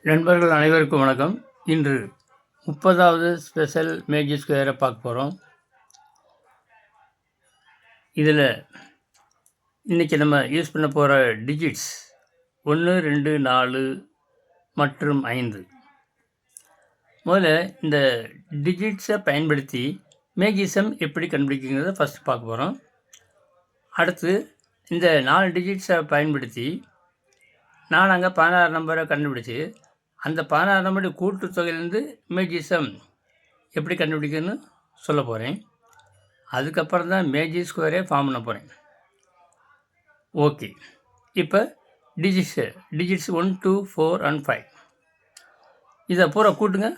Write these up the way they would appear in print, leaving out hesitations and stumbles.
நண்பர்கள் அனைவருக்கும் வணக்கம். இன்று 30வது ஸ்பெஷல் மேஜிக் ஸ்கொயரை பார்க்க போகிறோம். இதில் இன்றைக்கி நம்ம யூஸ் பண்ண போகிற டிஜிட்ஸ் 1, 2, 4 மற்றும் 5. முதல்ல இந்த டிஜிட்ஸை பயன்படுத்தி மேஜிசம் எப்படி கண்டுபிடிக்குங்கிறத ஃபஸ்ட் பார்க்க போகிறோம். அடுத்து இந்த 4 டிஜிட்ஸை பயன்படுத்தி நாங்கள் 16 நம்பரை கண்டுபிடிச்சி அந்த 16 நம்பருடைய கூட்டுத்தொகையிலேருந்து மேஜிசம் எப்படி கண்டுபிடிக்குன்னு சொல்ல போகிறேன். அதுக்கப்புறம் தான் மேஜிக் ஸ்கொயரே ஃபார்ம் பண்ண போகிறேன். ஓகே, இப்போ டிஜிட்ஸ் 1, 2, 4 and 5 இதை பூரா கூட்டுங்க.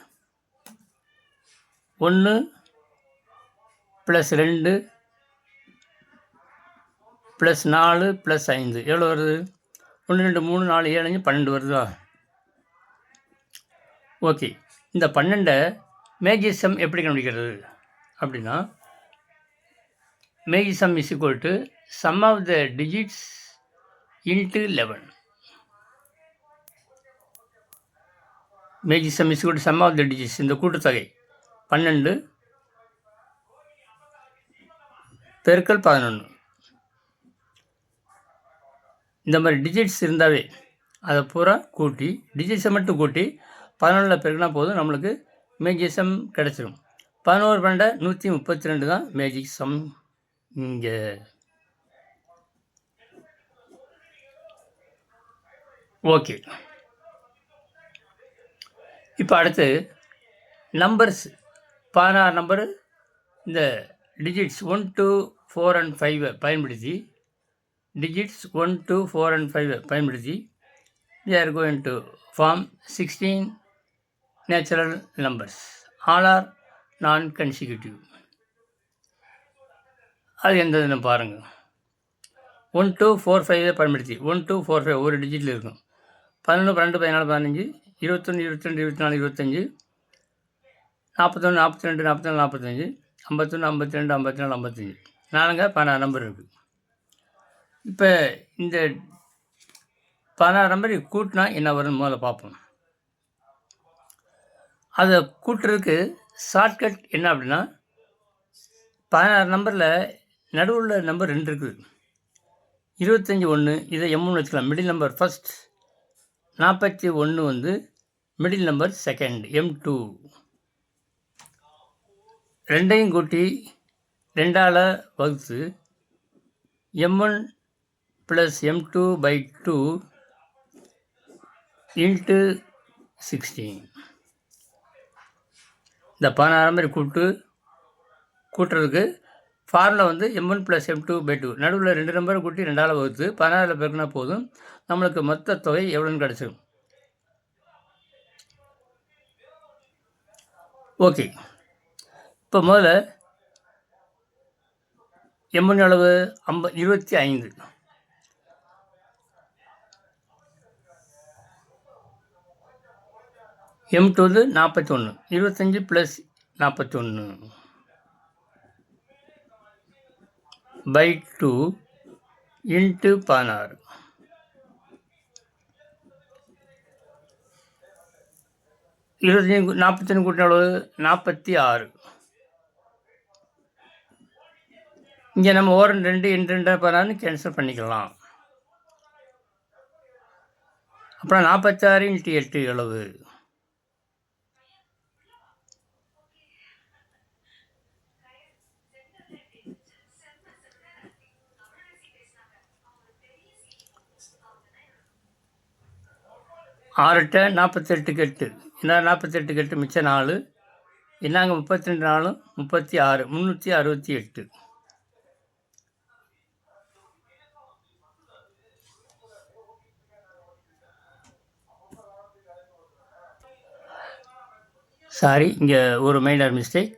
1 + 2 + 4 + 5 எவ்வளோ வருது? 1, 2, 3, 4, 7, 5, 12 வருதா? ஓகே, இந்த 12 மேஜிசம் எப்படி கண்டுபிடிக்கிறது அப்படின்னா, magic sum is equal to sum of the digits into 11. Magic sum is equal to sum of the digits, இந்த கூட்டுத்தொகை 12 பெருக்கல் 11. இந்த மாதிரி டிஜிட்ஸ் இருந்தாவே அதை பூரா கூட்டி டிஜிட்ஸை மட்டும் கூட்டி 11 பெருக்கினா போதும், நம்மளுக்கு மேஜிசம் கிடச்சிரும். 11 12 132 தான் மேஜிசம். இங்கே ஓகே, இப்போ அடுத்து நம்பர்ஸ் 16 நம்பரு இந்த டிஜிட்ஸ் 1, 2, 4 and 5 பயன்படுத்தி digits 1, 2, 4 and 5 பயன்படுத்தி we are going to form 16 natural numbers. All are non-consecutive. அது எந்ததுன்னு பாருங்கள். 1, 2, 4, 5 பயன்படுத்தி 1, 2, 4, 5 ஒரு டிஜிட்டில் இருக்கும். 11 12 14 15 21 22 24 25 41 42 44 45 51 52 54 55 நாலுங்க 16 நம்பர் இருக்குது. இப்போ இந்த 16 நம்பரை கூட்டினா என்ன வரும்னு முதல்ல பார்ப்போம். அதை கூட்டுறதுக்கு ஷார்ட்கட் என்ன அப்படின்னா, 16 நம்பரில் நடுவில் நம்பர் 2 இருக்குது. 25 1 இதை M1 வச்சுக்கலாம், மிடில் நம்பர் ஃபஸ்ட். 41 வந்து மிடில் நம்பர் செகண்ட், M2. ரெண்டையும் கூட்டி 2ஆல் வகுத்து M1 + M2/2 இன்ட்டு 16. இந்த 16 நம்பரை கூட்டுறதுக்கு ஃபார்முலா வந்து M1 + M2/2. நடுவில் 2 நம்பரை கூட்டி 2ஆல் வகுத்து 16 பெருக்கினா போதும், நம்மளுக்கு மொத்த தொகை எவ்வளோன்னு கிடச்சிடும். ஓகே, இப்போ முதல்ல M1 அளவு 25, M2 வந்து 41, 25 + 41/2 இன்ட்டு 16. இருபத்தஞ்சு 41 கூட்டின அளவு 46. இங்கே நம்ம ஓரம் 2 2 16 கேன்சல் பண்ணிக்கலாம். அப்புறம் 46 × 8 எவ்வளவு? ஆறு 48 8 என்ன 48 8 மிச்சம் 4 என்னங்க 32 4 36 368. சாரி, இங்கே ஒரு மைனர் மிஸ்டேக்.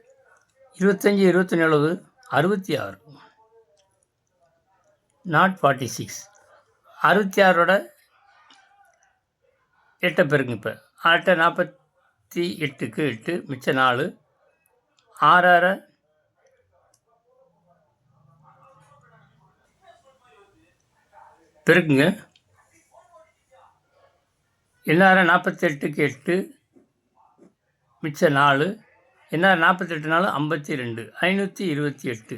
25 21 எவ்வளவு? 66, நாட் 46. 66ஓட 8 பெருங்க. இப்போ 8 48க்கு 8 மிச்சம் 4 6 பெருக்குங்க. எந்நேரம் 48க்கு 8 மிச்சம் 4. எந்நேரம் 48 நாள் 52 528.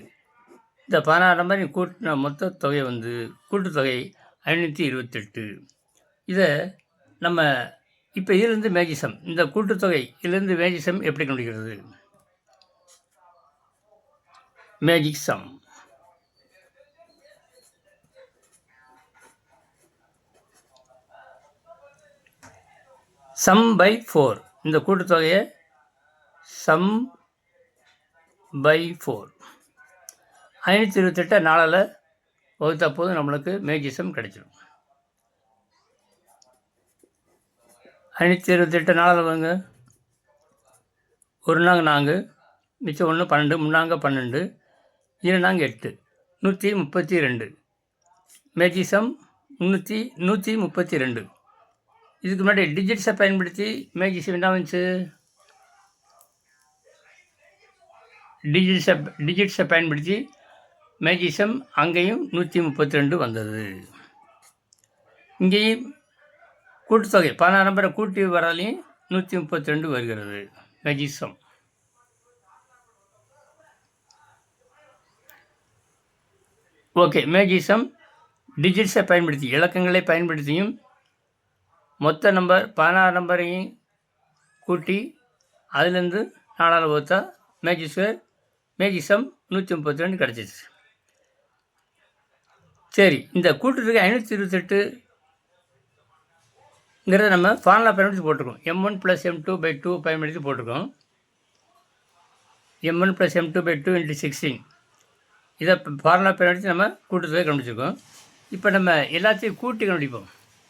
இந்த 16 நம்பர் கூட்டின மொத்த தொகை வந்து கூட்டுத்தொகை 528. இதை நம்ம இப்போ இதிலிருந்து மேஜிசம், இந்த கூட்டுத்தொகை இதிலிருந்து மேஜிசம் எப்படி கண்டுபிடிக்கிறது? Magic sum. Sum by 4. இந்த கூட்டுத்தொகையை சம் பை 4 528 4ஆல் வகுத்த போது நம்மளுக்கு மேஜிசம் கிடைச்சிடும். 528 4ஆல் வகுங்க. 1 நாங்க 4, மிச்சம் 1 12, 3 நாங்க 12, 2 நாங்க 8, 132. மேஜிசம் 132. இதுக்கு முன்னாடி டிஜிட்ஸை பயன்படுத்தி மேஜிசம் என்ன வந்துச்சு? டிஜிட்ஸை பயன்படுத்தி மேஜிசம் அங்கேயும் 132 வந்தது. இங்கேயும் கூட்டுத்தொகை 16 நம்பரை கூட்டி வராலையும் 132 வருகிறது மேஜிசம். ஓகே, மேஜிசம் டிஜிட்ஸை பயன்படுத்தி இலக்கங்களை பயன்படுத்தியும் மொத்த நம்பர் 16 நம்பரையும் கூட்டி அதுலேருந்து 4ஆல் வகுத்தா மேஜிசம் 132 கிடச்சிச்சு. சரி, இந்த கூட்டுத்தொகை 528ங்கிறத நம்ம ஃபார்முலா பயன்படுத்தி போட்டிருக்கோம். m1 + m2/2 பயன்படுத்தி போட்டிருக்கோம். m1 + m2/2 × 16. இதை ஃபார்முலா பயன்படுத்தி நம்ம கூட்டுத்தொகை கண்டுபிடிச்சிருக்கோம். இப்போ நம்ம எல்லாத்தையும் கூட்டி கண்டுபிடிப்போம்.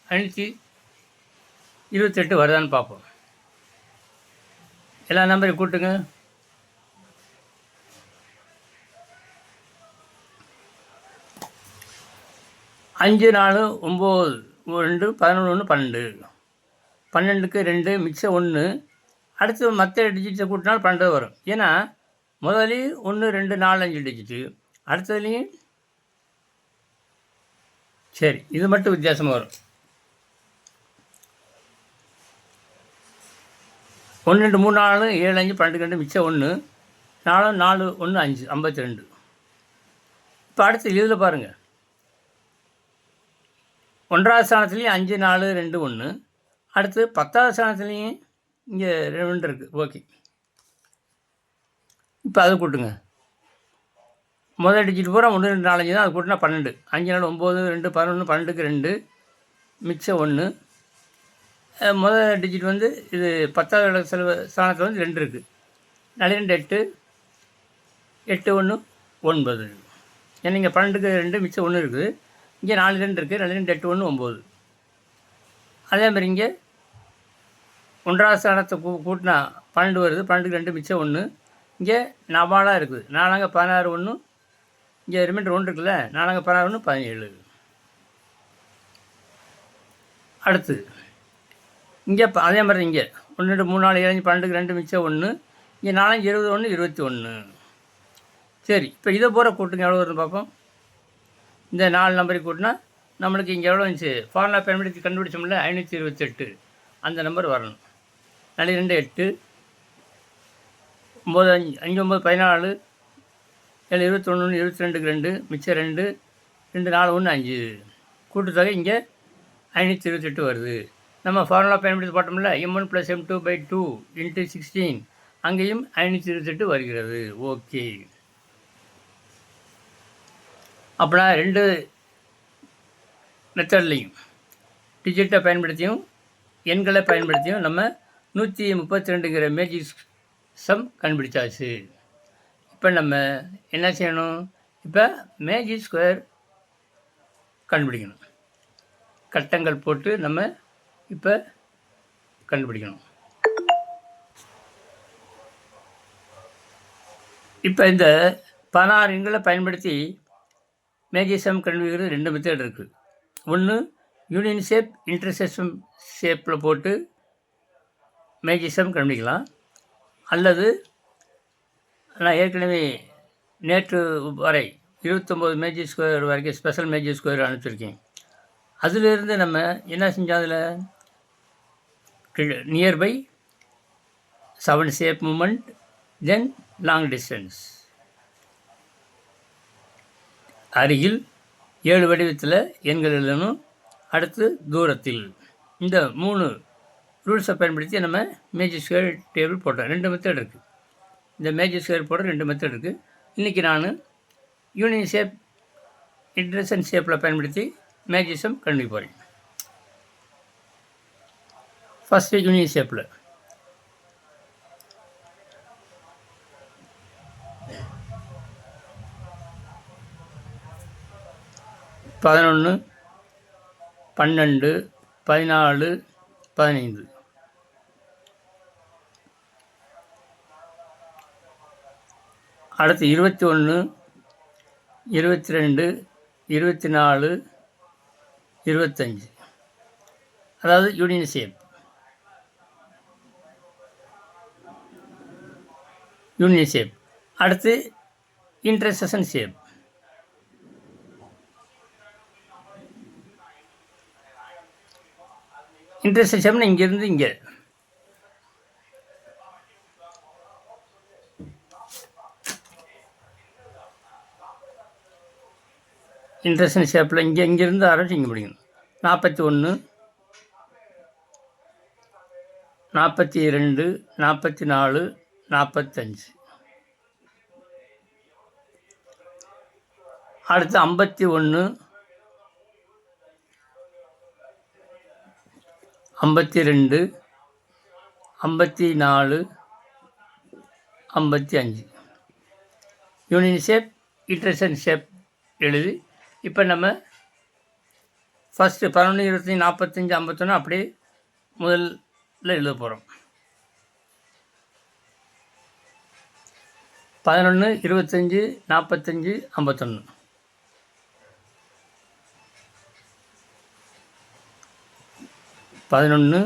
528 வருதான்னு பார்ப்போம். எல்லா நம்பரையும் கூட்டுங்க. 5 4 9 2 11 12. 12க்கு 2 மிச்சம் 1. அடுத்து மற்ற டிஜிட்ஸை கூட்டினாலும் 12 வரும். ஏன்னா முதலையும் 1 2 4 5 டிஜிட்டு, அடுத்ததுலேயும் சரி இது மட்டும் வித்தியாசமாக வரும். 1 2 3 4 7 5 12 2 மிச்சம் 1. 4 4 1 5 52. இப்போ அடுத்து இதில் பாருங்கள், 1ஆவது ஸ்தானத்துலேயும் 5 4 2 1. அடுத்து 10ஆவது ஸ்தானத்துலேயும் இங்கே 2 இருக்குது. ஓகே, இப்போ அதை கூட்டுங்க. முதல் டிஜிட் பூரா 1 2 4 5 தான். அது கூட்டினா 12. 5 4 9 2 11 12க்கு 2 மிச்சம் 1. முதல் டிஜிட் வந்து இது 10ஆவது ஸ்தானத்தில் வந்து 2 இருக்குது. 4 2 8 8 1 9. ஏன்னா இங்கே 12க்கு 2 மிச்சம் 1 இருக்குது. இங்கே 4 2 இருக்குது. 4 2 8 1 9. அதேமாதிரி இங்கே 1ஆவது ஸ்தானத்தை கூட்டினா 12 வருது. 12க்கு 2 மிச்சம் 1. இங்கே 4 இருக்குது. 4 16 1. இங்கே ரிமைண்டர் 1 இருக்குல்ல, 4 16 1 17. அடுத்து இங்கே அதே மாதிரி இங்கே 1 2 3 4 7 5 12க்கு 2 மிச்சம் 1. இங்கே 4 21 21. சரி, இப்போ இதை பூரா கூட்டுங்க. எவ்வளோ வருதுன்னு பார்ப்போம். இந்த 4 நம்பரை கூட்டினா நம்மளுக்கு இங்கே எவ்வளோ இருந்துச்சு? ஃபார்முலா பயன்படுத்தி கண்டுபிடிச்சோம்ல 528. அந்த நம்பர் வரணும். 4 2 8 9 5 9 14 7 21 22க்கு 2 மிச்சம் 2 2 4 1 5. கூட்டுத்தொகை இங்கே 528 வருது. நம்ம ஃபார்முலா பயன்படுத்தி போட்டோம்ல m1 + m2/2 × 16. அங்கேயும் 528 வருகிறது. ஓகே, அப்படின்னா 2 மெத்தட்லேயும் டிஜிட்டை பயன்படுத்தியும் எண்களை பயன்படுத்தியும் நம்ம 132ங்கிற மேஜிக் சம் கண்டுபிடிச்சாச்சு. இப்போ நம்ம என்ன செய்யணும்? இப்போ மேஜிக் ஸ்கொயர் கண்டுபிடிக்கணும். கட்டங்கள் போட்டு நம்ம இப்போ கண்டுபிடிக்கணும். இப்போ இந்த 16 எண்களை பயன்படுத்தி மேஜிக் சம் கண்டுபிடிக்கிறது 2 மெத்தட் இருக்குது. ஒன்று யூனியன் ஷேப் இன்டர்செக்ஷன் ஷேப்பில் போட்டு மேஜிக் சம் கண்டுபிடிக்கலாம். அல்லது நான் ஏற்கனவே நேற்று வரை 29 மேஜிக் ஸ்கொயர் வரைக்கும் ஸ்பெஷல் மேஜிக் ஸ்கொயர் அனுப்பிச்சிருக்கேன். அதிலிருந்து நம்ம என்ன செஞ்சோம்? அதில் nearby 7 shape movement, then long distance. அருகில் 7 வடிவத்தில் எண்கள் எழுதணும். அடுத்து தூரத்தில். இந்த 3 ரூல்ஸை பயன்படுத்தி நம்ம மேஜிக் ஸ்கொயர் டேபிள் போட்டோம். 2 மெத்தட் இருக்குது. இந்த மேஜிக் ஸ்கொயர் போடுற 2 மெத்தட் இருக்குது. இன்றைக்கி நான் யூனியன் ஷேப் இன்டர்சன் ஷேப்பில் பயன்படுத்தி மேஜிசம் கண்டுபிடிக்க போகிறேன். ஃபஸ்ட்டு யூனியன் ஷேப்பில் பதினொன்று 12 14 15. அடுத்து 21 22 24 25. அதாவது யூனியன் ஷேப். Union shape. அடுத்து இன்டர்செக்ஷன் ஷேப். இன்டர்செக்ஷன் இங்கேருந்து இங்கே. இன்டர்செக்ஷன் ஷேப்பில் இங்கேருந்து ஆரம்பிச்சு இங்கே முடிக்கணும். 41 42 44 45. அடுத்து 51 52 54 55. யூனியன் ஷேப் இன்டர்செக்ஷன் ஷேப் எழுதி இப்போ நம்ம ஃபஸ்ட்டு 11 25 45 51 அப்படியே முதல்ல எழுத போகிறோம். 11 25 45 51. 11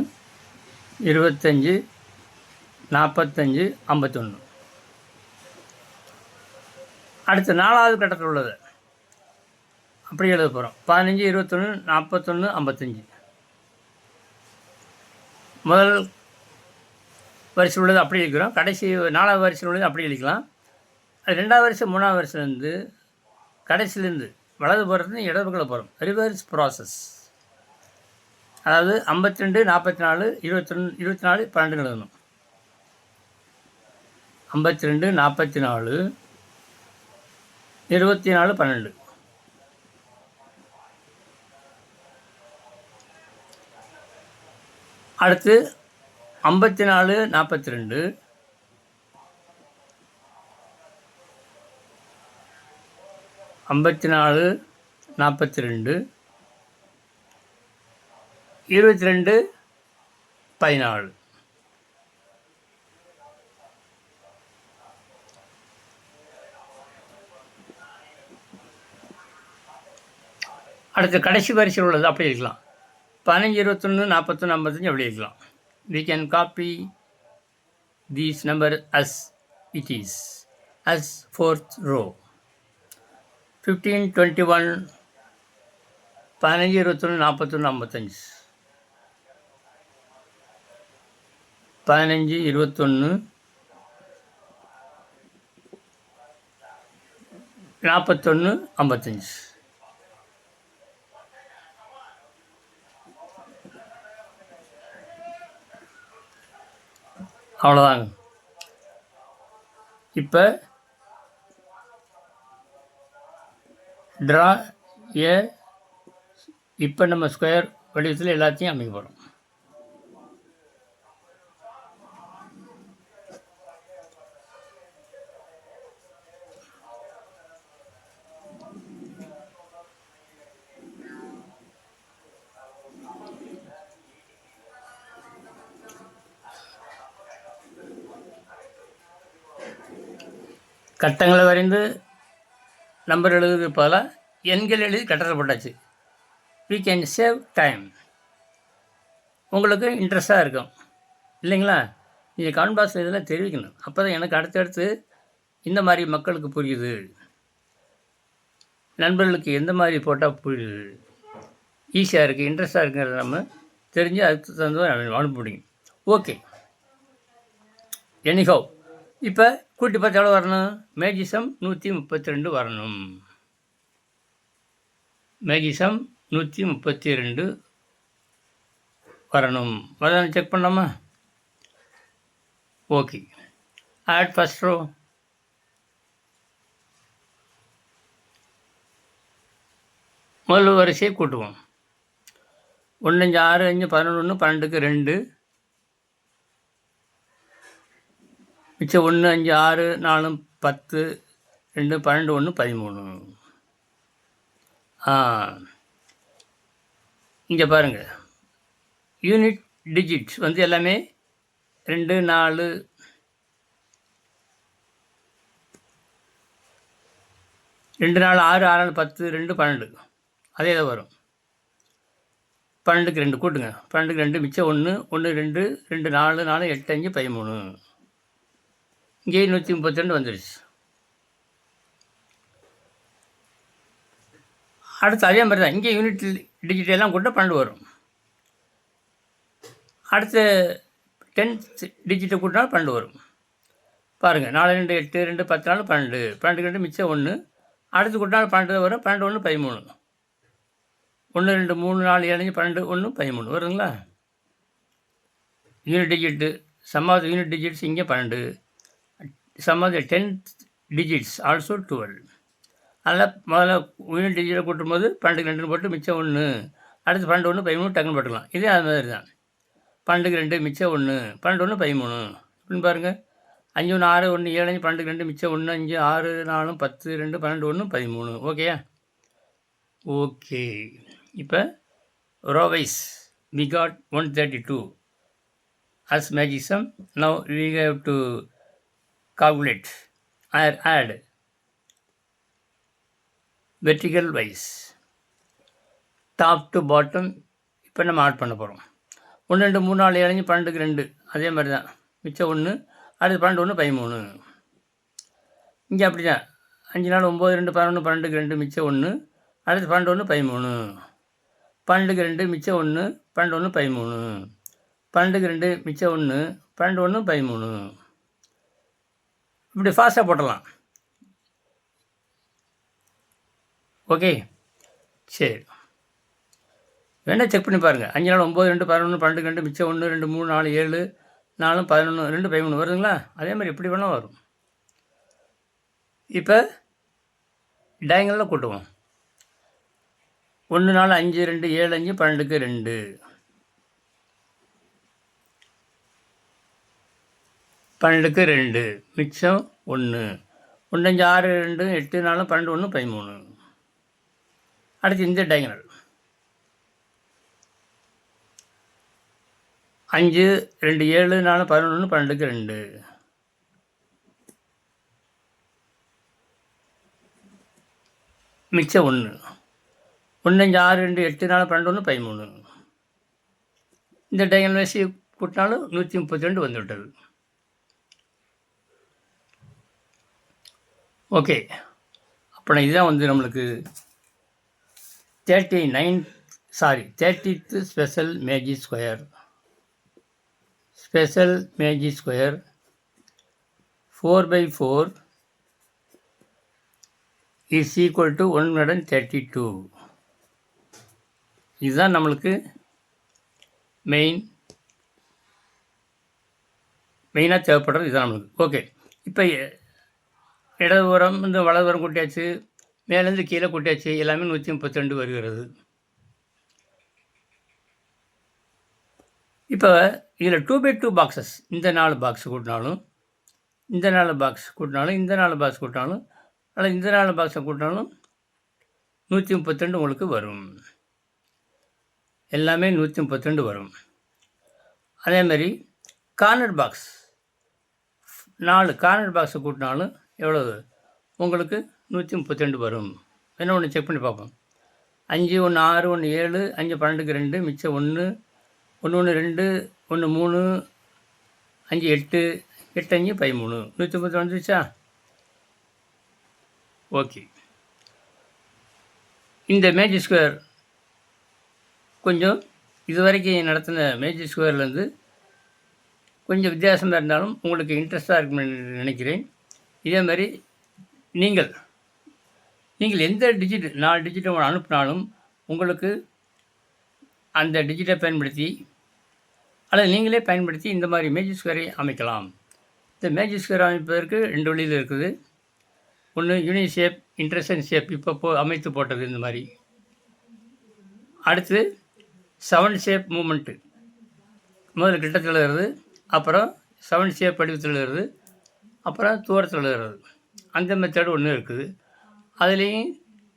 25 45 51. அடுத்து 4வது கட்டத்தில் உள்ளது அப்படி எழுத போகிறோம். 15 21 41 55. முதல் வரிசையில் உள்ளது அப்படி எழுதிக்கிறோம். கடைசி 4வது வரிசையில் உள்ளது அப்படி எழுதிக்கலாம். அது 2வது வரிசை 3வது வரிசைலேருந்து கடைசியிலேருந்து வலது போகிறதுன்னு இடது பக்கம் போகிறோம். Reverse process. அதாவது 52 44 21 24 12 எழுதணும். 52 44 24 12. அடுத்து 54 42 54 42 22 14. அடுத்து கடைசி வரிசையில் உள்ளது அப்படி இருக்கலாம். 15 21 41 55 அப்படி இருக்கலாம். We can copy these number as it is, as 4th row. 15 21 15 21 41 55. 15 21 41 55. அவ்வளோதாங்க. இப்போ ட்ரா ஏ இப்போ நம்ம ஸ்கொயர் வடிவத்தில் எல்லாத்தையும் அமைக்க போகிறோம். கட்டங்களை வரைந்து நம்பர் எழுதுறது போல் எண்கள் எழுதி கட்டத்தை போட்டாச்சு. we can save time. உங்களுக்கு இன்ட்ரெஸ்டாக இருக்கும் இல்லைங்களா? நீங்கள் கமெண்ட் பாக்ஸில் இதெல்லாம் தெரிவிக்கணும். அப்போ தான் எனக்கு அடுத்தடுத்து இந்த மாதிரி மக்களுக்கு புரியுது, நண்பர்களுக்கு எந்த மாதிரி போட்டால் புரியுது, ஈஸியாக இருக்குது, இன்ட்ரெஸ்டாக இருக்குங்கிறத நம்ம தெரிஞ்சு அதுக்கு தகுந்த அனுப்ப முடியும். ஓகே, எனிஹவ் இப்போ கூட்டி பார்த்து எவ்வளோ வரணும்? மேஜிசம் 132 வரணும். மேஜிசம் 132 வரணும். அதான் செக் பண்ணலாமா? Okay, add first row. முதல் வரிசையை கூட்டுவோம். 1 5 6 5 11 12க்கு 2, மிச்சம் 1 5 6 4 10 2 12 1 13. இங்கே பாருங்கள், யூனிட் டிஜிட்ஸ் வந்து எல்லாமே 2 4 2 4 6 6 10 2 12 அதே தான் வரும். 12க்கு 2 கூட்டுங்க. 12க்கு 2 மிச்சம் 1 1 2 2 4 4 8 5 13. இங்கேயே 132 வந்துடுச்சு. அடுத்து அதே மாதிரி தான் இங்கே யூனிட் டிஜிட் எல்லாம் கூட்ட 12 வரும். அடுத்து 10th டிஜிட்டை கூட்டினா 12 வரும். பாருங்கள், 4 2 8 2 10 4 12 12க்கு 2 மிச்சம் 1. அடுத்து கூட்டினாலும் 12 வரும். 12 1 13. 1 2 3 4 7 12 1 13 வருங்களா? Unit digit sum of unit digits இங்கே 12. Sum of the 10th digits also 12. அதில் முதல்ல யூனிட் டிஜிட்டை கூட்டும்போது 12க்கு 2 போட்டு மிச்சம் 1. அடுத்து 12 1 13 டக்குன்னு போட்டுக்கலாம். இதே அது மாதிரி தான். 12க்கு 2 மிச்சம் 1 12 1 13 அப்படின்னு பாருங்கள். 5 1 6 1 7 12க்கு 2 மிச்சம் 1 5 6 4 10 2 12 1 13. ஓகேயா? ஓகே, இப்போ row-wise we got 132 as magism. Now we have to calculate or add vertical wise top to bottom. இப்போ நம்ம ஆட் பண்ண போகிறோம். 1 2 3 4 7 12க்கு 2 அதே மாதிரி தான். மிச்சம் 1. அடுத்து 12 1 13. இங்கே அப்படி தான். 5 4 9 2 11 12க்கு 2 மிச்சம் 1. அடுத்து 12 1 13. 12க்கு 2 மிச்சம் 1 12 1 13. 12க்கு 2 மிச்சம் 1 12 1 13. இப்படி ஃபாஸ்ட்டாக போட்டலாம். ஓகே, சரி, வேணால் செக் பண்ணி பாருங்கள். 5 4 9 2 11 12க்கு 2 மிச்சம் 1 2 3 4 7 4 11 2 13 வருதுங்களா? அதே மாதிரி எப்படி வேணால் வரும். இப்போ டயங்கலில் கூட்டுவோம். 1 4 5 2 7 5 12க்கு 2 12க்கு 2 மிச்சம் 1 1 5 6 2 8 4 12 1 13. அடுத்து இந்த டயங்கல் 5 2 7 4 11 12க்கு 2 மிச்சம் 1 1 5 6 2 8 4 12 1 13. இந்த டயங்கல் வரிசையை கூட்டினாலும் 132 வந்துவிட்டது. ஓகே, அப்போ இதுதான் வந்து நம்மளுக்கு 30th special magic square. Special magic square 4/4 is equal to 132. இதுதான் நம்மளுக்கு மெயினாக தேவைப்படுறது இதுதான் நம்மளுக்கு. ஓகே, இப்போ இடது உரம் இந்த வலது உரம் கூட்டியாச்சு, மேலேருந்து கீழே கூட்டியாச்சு, எல்லாமே 132 வருகிறது. இப்போ இதில் 2/2 பாக்ஸஸ், இந்த 4 பாக்ஸ் கூட்டினாலும் இந்த 4 பாக்ஸ் கூட்டினாலும் இந்த 4 பாக்ஸ் கூட்டினாலும் அல்லது இந்த 4 பாக்ஸை கூட்டினாலும் 132 உங்களுக்கு வரும். எல்லாமே 132 வரும். அதேமாதிரி கார்னர் பாக்ஸ் 4 கார்னர் பாக்ஸை கூட்டினாலும் எவ்வளவு உங்களுக்கு 132 வரும். என்ன ஒன்று செக் பண்ணி பார்ப்போம். 5 1 6 1 7 5 12க்கு 2 மிச்சம் 1 1 1 2 1 3 5 8 8 5 13 132 வந்துருச்சா? ஓகே, இந்த மேஜிக் ஸ்கொயர் கொஞ்சம் இது வரைக்கும் நடத்தின மேஜிக் ஸ்கொயர்லேருந்து கொஞ்சம் வித்தியாசமாக இருந்தாலும் உங்களுக்கு இன்ட்ரெஸ்ட்டாக இருக்கும்னு நினைக்கிறேன். இதே மாதிரி நீங்கள் எந்த டிஜிட் 4 டிஜிட்டை அனுப்பினாலும் உங்களுக்கு அந்த டிஜிட்டை பயன்படுத்தி அல்லது நீங்களே பயன்படுத்தி இந்த மாதிரி மேஜிக் ஸ்கொயரை அமைக்கலாம். இந்த மேஜிக் ஸ்கொயர் அமைப்பதற்கு 2 வழியில் இருக்குது. ஒன்று யூனிட் ஷேப், இன்டர்செக்ஷன் ஷேப் இப்போ அமைத்து போட்டது இந்த மாதிரி. அடுத்து 7 ஷேப் மூமெண்ட்டு, முதல்ல கிட்டத்தில் எழுதுறது, அப்புறம் 7 ஷேப் வடிவத்தில் எழுதுறது, அப்புறம் தூரத்தில் எழுதுறது. அந்த மெத்தடு ஒன்று இருக்குது. அதுலேயும்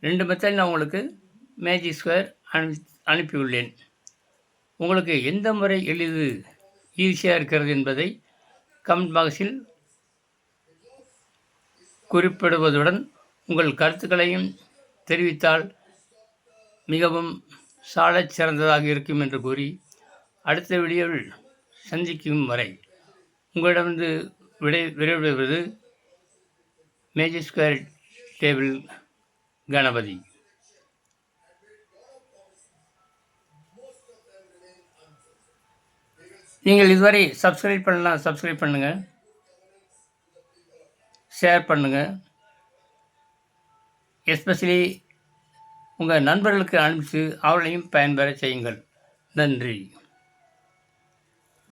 2 மெத்தட் நான் உங்களுக்கு மேஜிக் ஸ்கொயர் அனுப்பியுள்ளேன். உங்களுக்கு எந்த முறை ஈஸியாக இருக்கிறது என்பதை கமெண்ட் பாக்ஸில் குறிப்பிடுவதுடன் உங்கள் கருத்துக்களையும் தெரிவித்தால் மிகவும் சாலச் சிறந்ததாக இருக்கும் என்று கூறி, அடுத்த வீடியோவில் சந்திக்கும் வரை உங்களிடமிருந்து விடைபெறுவது மேஜிக் ஸ்கொயர் டேபிள் கணபதி. நீங்கள் இதுவரை சப்ஸ்கிரைப் பண்ணலாம், சப்ஸ்கிரைப் பண்ணுங்கள், ஷேர் பண்ணுங்கள், எஸ்பெஷலி உங்கள் நண்பர்களுக்கு அனுப்பிச்சு அவர்களையும் பயன்பெற செய்யுங்கள். நன்றி.